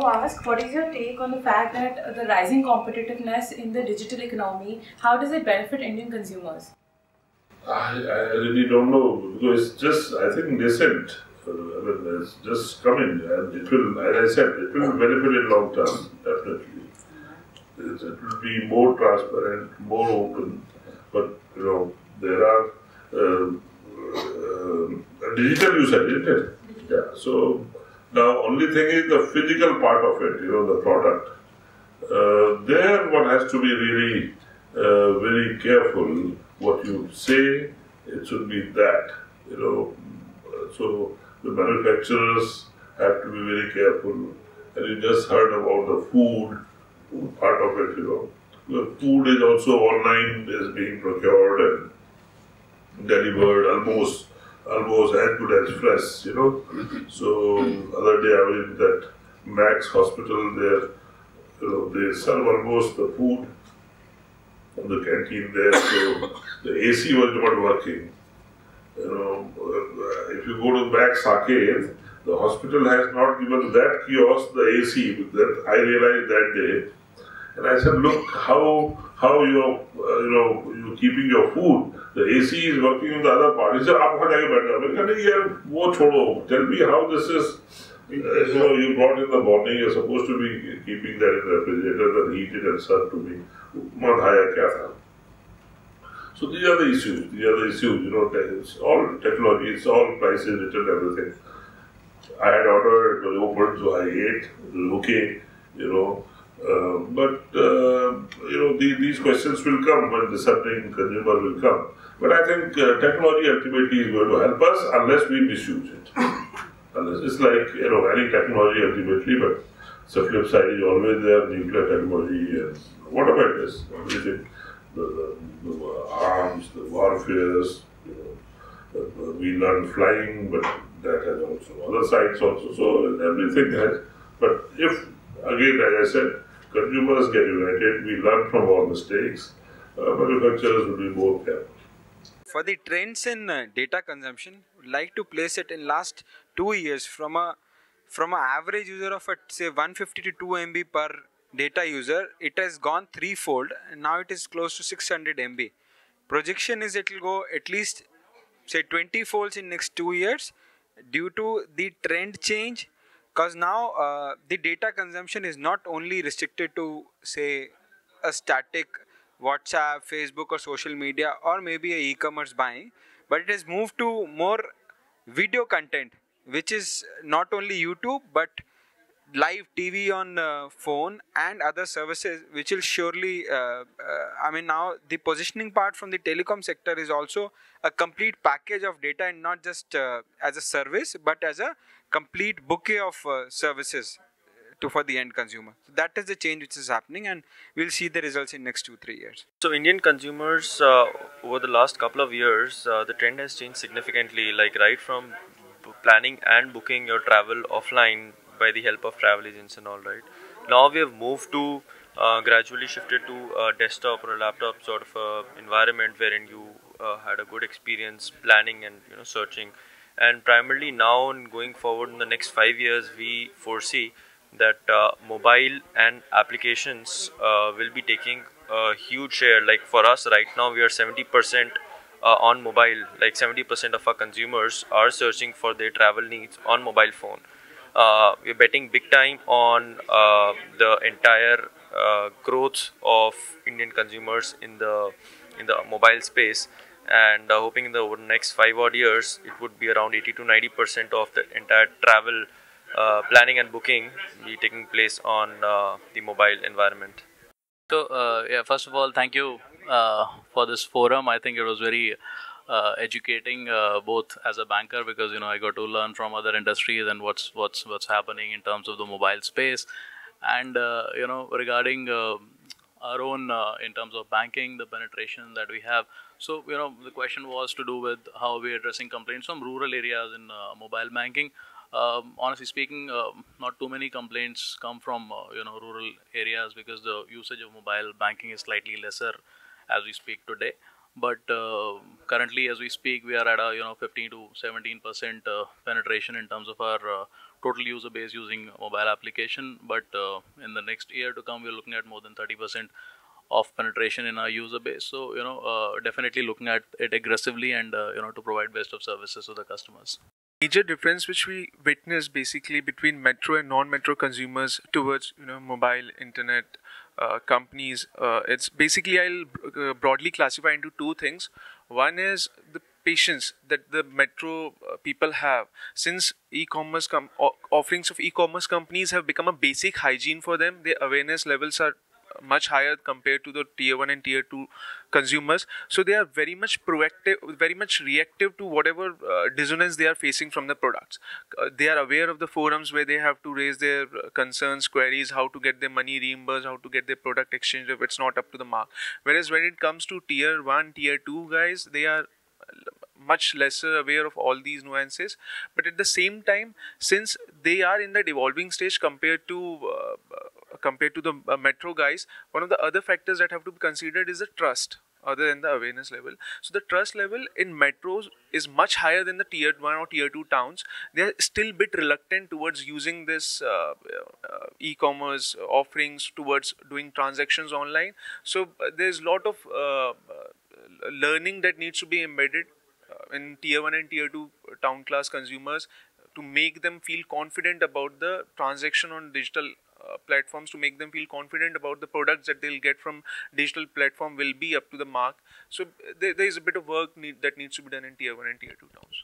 to ask, what is your take on the fact that the rising competitiveness in the digital economy, how does it benefit Indian consumers? I really don't know because it's just, I think, nascent. I mean, it's just coming and it will, as I said, it will benefit in long term, definitely. It will be more transparent, more open, but there are digital usage, isn't it? Yeah. So now, only thing is the physical part of it, the product. There, one has to be really very careful what you say. It should be that, So the manufacturers have to be very careful. And you just heard about the food part of it, The food is also online, is being procured and delivered almost as good as fresh, So other day I was in that Max Hospital there, they serve almost the food from the canteen there, so the AC was not working. If you go to Max Arcade, the hospital has not given that kiosk the AC. That I realized that day, and I said, look how you're keeping your food. The AC is working on the other part. He said, "आप वहाँ जाके बैठ जाओ." मैंने कहा नहीं यार वो छोड़ो. Tell me how this is. You brought in the morning. You're supposed to be keeping that in the refrigerator, then heated and served to me. उपमा खाया क्या था? So these are the issues. It's all technology. It's all prices written, everything. I had ordered, it was open, so I ate. It was okay, these questions will come when discerning consumer will come. But I think technology ultimately is going to help us unless we misuse it. Unless it's like any technology ultimately, but the flip side is always there. Nuclear technology and whatever it is, everything, the arms, the warfares. We learn flying, but that has also other sides also. So everything has. But if again, as I said, consumers get united, we learn from our mistakes. Manufacturers will be more careful. For the trends in data consumption, would like to place it in last 2 years from a average user of say 150 to 2 MB per data user, it has gone threefold and now it is close to 600 MB. Projection is it will go at least say 20 folds in next 2 years due to the trend change, because now the data consumption is not only restricted to say a static WhatsApp, Facebook or social media or maybe a e-commerce buying, but it has moved to more video content, which is not only YouTube but live TV on phone and other services, which will surely now the positioning part from the telecom sector is also a complete package of data and not just as a service but as a complete bouquet of services for the end consumer. So that is the change which is happening, and we'll see the results in next 2-3 years. So Indian consumers over the last couple of years, the trend has changed significantly, like right from planning and booking your travel offline by the help of travel agents and all, right? Now we have moved to gradually shifted to a desktop or a laptop sort of environment wherein you had a good experience planning and searching. And primarily now and going forward in the next 5 years, we foresee that mobile and applications will be taking a huge share. Like for us right now, we are 70% on mobile. Like 70% of our consumers are searching for their travel needs on mobile phone. We're betting big time on the entire growth of Indian consumers in the mobile space, and hoping in the over the next 5 odd years it would be around 80 to 90% of the entire travel planning and booking be taking place on the mobile environment. So yeah, first of all, thank you for this forum. I think it was very educating, both as a banker, because I got to learn from other industries and what's happening in terms of the mobile space, and regarding our own in terms of banking, the penetration that we have. So the question was to do with how we are addressing complaints from rural areas in mobile banking. Honestly speaking, not too many complaints come from rural areas, because the usage of mobile banking is slightly lesser as we speak today. But currently, as we speak, we are at a 15 to 17% penetration in terms of our total user base using mobile application. But in the next year to come, we're looking at more than 30% of penetration in our user base. So definitely looking at it aggressively and to provide best of services to the customers. Major difference which we witness basically between metro and non-metro consumers towards mobile internet companies, it's basically I'll broadly classify into two things. One is the patience that the metro people have, since e-commerce offerings of e-commerce companies have become a basic hygiene for them. Their awareness levels are much higher compared to the tier 1 and tier 2 consumers, so they are very much proactive, very much reactive to whatever dissonance they are facing from the products. They are aware of the forums where they have to raise their concerns, queries, how to get their money reimbursed, how to get their product exchanged if it's not up to the mark. Whereas when it comes to tier 1, tier 2 guys, they are much lesser aware of all these nuances. But at the same time, since they are in that evolving stage compared to the metro guys, one of the other factors that have to be considered is the trust other than the awareness level. So the trust level in metros is much higher than the tier 1 or tier 2 towns. They are still a bit reluctant towards using this e-commerce offerings, towards doing transactions online. So there's a lot of learning that needs to be embedded in tier 1 and tier 2 town class consumers to make them feel confident about the transaction on digital platforms, to make them feel confident about the products that they'll get from digital platform will be up to the mark. So there is a bit of work that needs to be done in tier 1 and tier 2 towns.